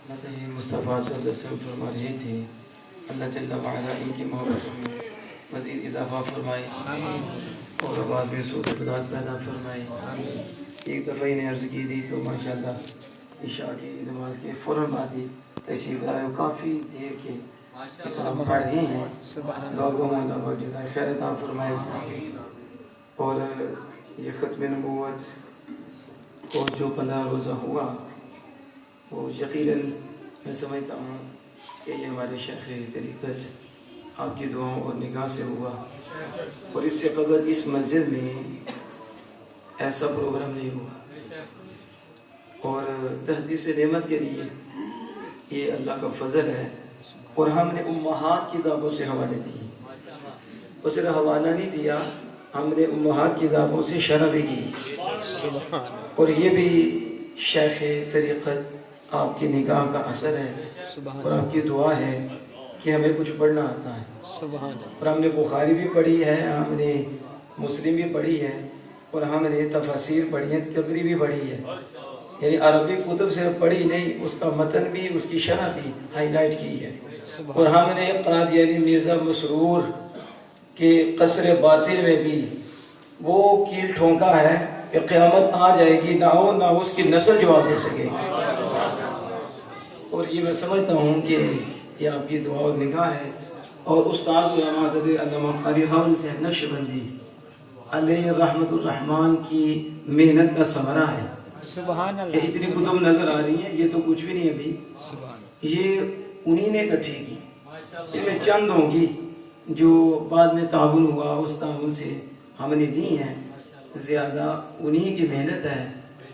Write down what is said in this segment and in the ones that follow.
مدح مصطفیٰ صلی اللہ علیہ وسلم فرما رہے تھے، اللہ جل وعلا ان کی محبت میں مزید اضافہ فرمائے اور آواز میں سود اقداس پیدا فرمائے۔ ایک دفعہ انہیں عرض کی تھی تو ماشاءاللہ عشاء کی نماز کے فوراً بعد ہی تشریف لائے، کافی دیر کے اکرام پڑھ رہے ہیں۔ لوگوں اللہ جزائے خیر عطا فرمائے۔ اور یہ ختم نبوت کو جو 15 روزہ ہوا وہ یقیناً میں سمجھتا ہوں کہ یہ ہمارے شیخ طریقت آپ کی دعاؤں اور نگاہ سے ہوا، اور اس سے قبل اس مسجد میں ایسا پروگرام نہیں ہوا، اور تحدیث نعمت کے لیے یہ اللہ کا فضل ہے۔ اور ہم نے امہات کتابوں سے حوالے دیے، اور صرف حوالہ نہیں دیا، ہم نے امہات کتابوں سے شرح بھی کی، اور یہ بھی شیخ طریقت آپ کی نگاہ کا اثر ہے، اور آپ کی دعا ہے کہ ہمیں کچھ پڑھنا آتا ہے۔ اور ہم نے بخاری بھی پڑھی ہے، ہم نے مسلم بھی پڑھی ہے، اور ہم نے تفاسیر پڑھی ہے، تبری بھی پڑھی ہے، یعنی عربی کتب سے پڑھی نہیں، اس کا متن بھی اس کی شرح بھی ہائی لائٹ کی ہے۔ اور ہم نے قادیانی مرزا مسرور کے قصر باطل میں بھی وہ کیل ٹھونکا ہے کہ قیامت آ جائے گی، نہ ہو نہ اس کی نسل جواب دے سکے۔ اور یہ میں سمجھتا ہوں کہ یہ آپ کی دعا اور نگاہ ہے، اور استاد علامہ علامہ قاری خان حسین نقشبندی علیہ رحمت الرحمن کی محنت کا ثمرہ ہے۔ سبحان کہ اتنی کتب نظر آ رہی ہیں، یہ تو کچھ بھی نہیں ابھی، یہ انہی نے اکٹھی کی، ان میں چند ہوں گی جو بعد میں تعاون ہوا، اس تعاون سے ہم نے لی ہیں، زیادہ انہی کی محنت ہے،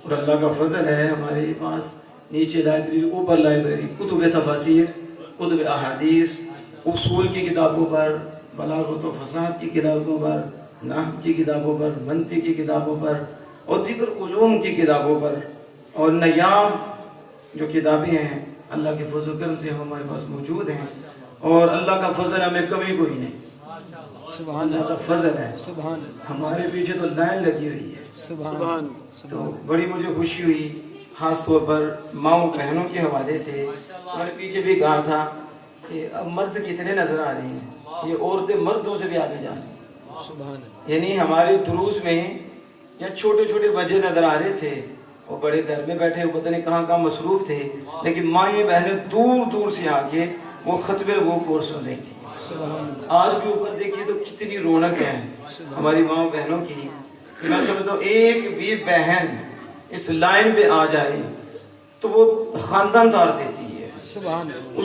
اور اللہ کا فضل ہے۔ ہمارے پاس نیچے لائبریری، اوپر لائبریری، کتب تفاسیر، کتب احادیث، اصول کی کتابوں پر، بلاغت و فصاحت کی کتابوں پر، نحو کی کتابوں پر، منطق کی کتابوں پر، اور دیگر علوم کی کتابوں پر، اور نیام جو کتابیں ہیں اللہ کے فضل و کرم سے ہمارے پاس موجود ہیں، اور اللہ کا فضل ہمیں کمی کوئی نہیں، اللہ کا فضل ہے۔ ہمارے پیچھے تو لائن لگی ہوئی ہے، تو بڑی مجھے خوشی ہوئی، خاص طور پر ماؤں بہنوں کے حوالے سے۔ میں نے پیچھے بھی کہا تھا کہ اب مرد کتنے نظر آ رہے ہیں، یہ عورتیں مردوں سے بھی آگے جا رہی ہیں، یعنی ہمارے دروس میں یا چھوٹے چھوٹے بچے نظر آ رہے تھے، وہ بڑے گھر میں بیٹھے پتہ نہیں کہاں کہاں مصروف تھے، لیکن مائیں بہنیں دور دور سے آ کے وہ خطبے وہ کورس سن رہی تھی۔ آج بھی اوپر دیکھیے تو کتنی رونق ہے ہماری ماں بہنوں کی۔ میں سمجھتا ہوں ایک بھی بہن اس لائن پہ آ جائے تو وہ خاندان تار دیتی ہے، اس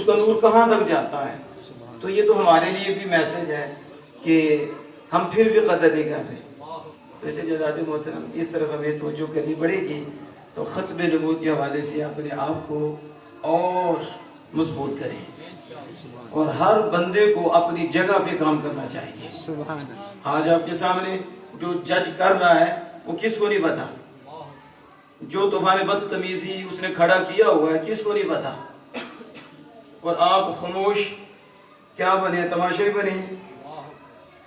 کا نور کہاں تک جاتا ہے۔ تو یہ تو ہمارے لیے بھی میسج ہے کہ ہم پھر بھی قدر نہیں کر رہے، تو اسے جزاد محترم اس طرف ہمیں توجہ کرنی پڑے گی۔ تو ختم نبوت کے حوالے سے اپنے آپ کو اور مضبوط کریں، اور ہر بندے کو اپنی جگہ پہ کام کرنا چاہیے۔ آج آپ کے سامنے جو جج کر رہا ہے وہ کس کو نہیں پتا، جو طوفان بدتمیزی اس نے کھڑا کیا ہوا ہے کس کو نہیں پتا، اور آپ خاموش کیا بنے، تماشائی بنے۔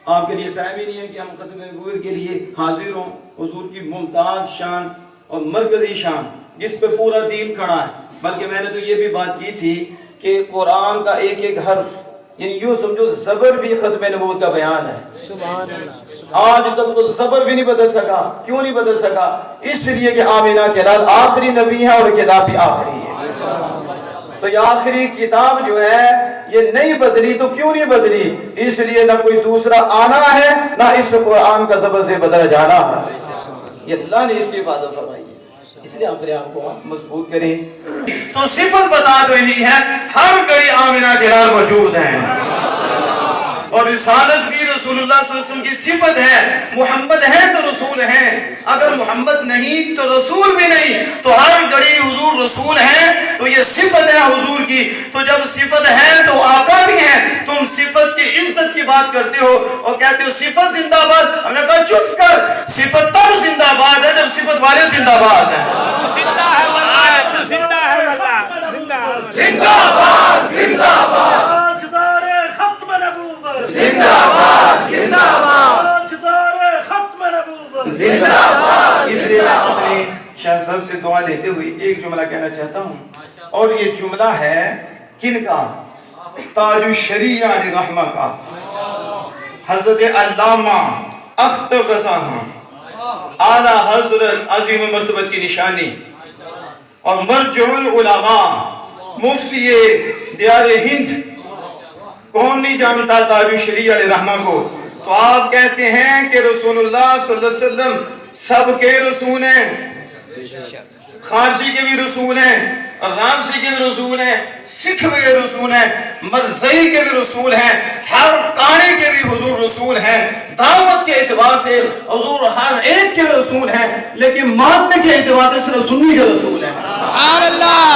آپ کے لیے ٹائم ہی نہیں ہے کہ ہم ختم نبوت کے لیے حاضر ہوں۔ حضور کی ممتاز شان اور مرکزی شان جس پہ پورا دین کھڑا ہے، بلکہ میں نے تو یہ بھی بات کی تھی کہ قرآن کا ایک ایک حرف، یعنی یوں سمجھو زبر بھی ختم نبوت کا بیان ہے۔ آج تک تو زبر بھی نہیں بدل سکا، کیوں نہیں بدل سکا؟ اس لیے کہ آمینہ کے لال آخری نبی ہے اور کتاب بھی آخری ہے۔ تو یہ آخری کتاب جو ہے یہ نہیں بدلی، تو کیوں نہیں بدلی؟ اس لیے نہ کوئی دوسرا آنا ہے، نہ اس قرآن کا زبر سے بدل جانا ہے، یہ اللہ نے اس کی حفاظت فرمائی ہے، اس لیے اپنے آپ کو آپ مضبوط کریں۔ تو صفت بتا رہی ہے ہر گھڑی آمینہ کے لال موجود ہیں، اور رسالت بھی رسول اللہ صلی اللہ علیہ وسلم کی صفت ہے۔ محمد ہے تو رسول ہیں، اگر محمد نہیں تو رسول بھی نہیں، تو ہر گھڑی حضور رسول ہیں، تو یہ صفت ہے حضور کی۔ تو جب صفت ہے تو آقا بھی ہے، تم صفت کی عزت کی بات کرتے ہو اور کہتے ہو صفت زندہ باد، ہم نے کہا چپ کر، صفت تب زندہ باد ہے جب صفت والے زندہ باد ہیں۔ زندہ ہے واللہ، زندہ ہے واللہ، زندہ باد، زندہ باد، زندہ باد، زندہ باد، زندہ باد۔ اس لیے میں اپنے شاہ صاحب سے دعا لیتے ہوئے ایک جملہ کہنا چاہتا ہوں اور یہ جملہ ہے کن کا؟ تاج الشریعہ علیہ رحمہ کا، حضرت علامہ اختر رضا خان اعلیٰ حضرت عظیم مرتبت کی نشانی اور مرجع العلماء مفتی دیار ہند۔ کون نہیں جانتا تاج الشریعہ علیہ رحمہ کو؟ تو آپ کہتے ہیں کہ رسول اللہ صلی اللہ علیہ وسلم سب کے رسول ہیں، خارجی کے بھی رسول ہیں، رامسی کے بھی رسول ہیں، سکھ کے رسول ہیں، مرزئی کے بھی رسول ہیں، ہر قاری کے بھی حضور رسول ہیں، دعوت کے اعتبار سے حضور ہر ایک کے رسول ہیں، لیکن ماننے کے اعتبار سے صرف سنی کے رسول ہیں۔ سبحان اللہ،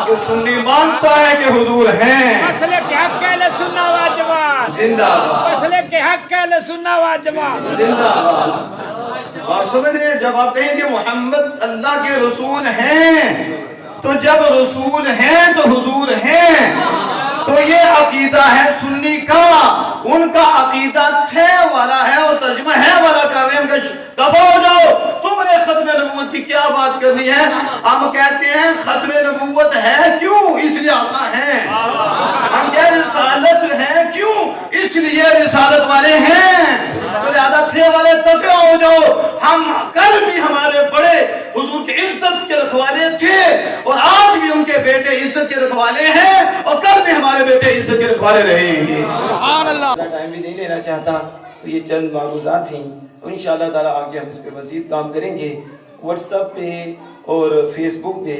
کہ سنی مانتا ہے کہ حضور ہیں، مسئلے کے حق اہل سنہ و جماعت، زندہ باد، مسئلے کے حق اہل سنہ و جماعت، زندہ باد۔ اور سمجھ رہے ہیں جب آپ کہیں کہ محمد اللہ کے رسول ہیں، تو جب رسول ہیں تو حضور ہیں، تو یہ عقیدہ ہے سنی کا، ان کا عقیدہ تھے والا ہے اور ترجمہ ہے والا کر رہے ہیں۔ ہم کہ دفع ہو جاؤ، تم نے ختم نبوت کی کیا بات کرنی ہے؟ ہم کہتے ہیں ختم نبوت ہے کیوں؟ اس لیے آقا ہیں۔ ہم کہہ رسالت ہے کیوں؟ اس لیے رسالت والے ہیں۔ تو لہذا تھے والے دفع ہو جاؤ، ہم کل بھی ہمارے بڑے حضور کی عزت کے رکھوالے تھے اور آج بھی ان کے بیٹے عزت کے رکھوالے ہیں اور کل بھی ہمارے بیٹے عزت کے رکھوالے رہیں گے۔ سبحان اللہ۔ ٹائم بھی نہیں لینا چاہتا، تو یہ چند معروضات تھیں، انشاءاللہ تعالیٰ آگے ہم اس پہ مزید کام کریں گے۔ واٹس ایپ پہ اور فیس بک پہ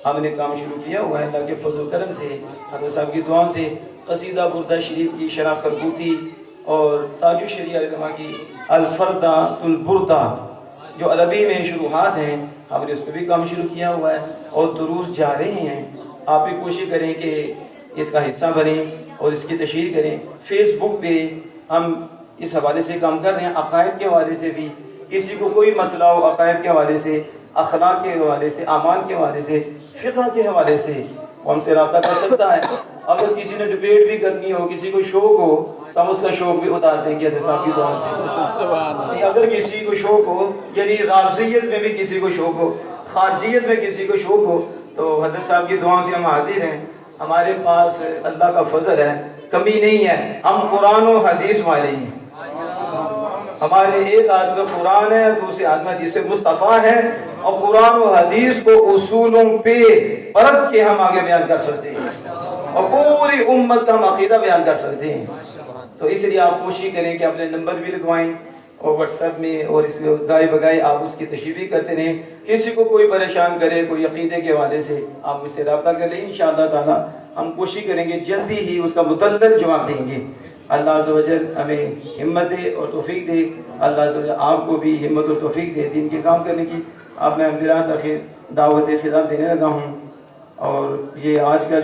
ہم نے کام شروع کیا ہوا ہے، اللہ کے فضل و کرم سے، حضرت صاحب کی دعاؤں سے قصیدہ بردہ شریف کی شرح خربوتی اور تاج الشریعہ علماء کی الفردہ البردہ جو عربی میں شروحات ہیں، ہم نے اس پہ بھی کام شروع کیا ہوا ہے اور دروس جا رہے ہیں۔ آپ بھی کوشش کریں کہ اس کا حصہ بنیں اور اس کی تشہیر کریں۔ فیس بک پہ ہم اس حوالے سے کام کر رہے ہیں، عقائد کے حوالے سے بھی، کسی کو کوئی مسئلہ ہو عقائد کے حوالے سے، اخلاق کے حوالے سے، اعمال کے حوالے سے، فقہ کے حوالے سے وہ ہم سے رابطہ کر سکتا ہے۔ اگر کسی نے ڈبیٹ بھی کرنی ہو، کسی کو شوق ہو، تو ہم اس کا شوق بھی اتار دیں گے حضرت صاحب کی دعا سے۔ سبحان اللہ۔ اگر کسی کو شوق ہو، یعنی رافضیت میں بھی کسی کو شوق ہو، خارجیت میں کسی کو شوق ہو، تو حضرت صاحب کی دعاؤں سے ہم حاضر ہیں۔ ہمارے پاس اللہ کا فضل ہے، کمی نہیں ہے، ہم قرآن و حدیث والے ہیں۔ ہمارے ایک آدمی قرآن ہے، دوسرے آدمی حدیث مصطفیٰ ہے، اور قرآن و حدیث کو اصولوں پہ پرکھ کے ہم آگے بیان کر سکتے ہیں اور پوری امت کا ہم عقیدہ بیان کر سکتے ہیں۔ تو اس لیے آپ کوشش کریں کہ اپنے نمبر بھی لکھوائیں اور واٹس ایپ میں، اور اس میں گائے بگائے آپ اس کی تشریح کرتے رہیں۔ کسی کو کوئی پریشان کرے، کوئی عقیدے کے حوالے سے، آپ مجھ سے رابطہ کر لیں، انشاءاللہ تعالی ہم کوشش کریں گے جلدی ہی اس کا مدلل جواب دیں گے۔ اللہ عز و جل ہمیں ہمت دے اور توفیق دے، اللہ عز و جل آپ کو بھی ہمت اور توفیق دے دین کے کام کرنے کی۔ اب میں بلا تاخیر دعوت خطاب دینے لگا ہوں، اور یہ آج کا جو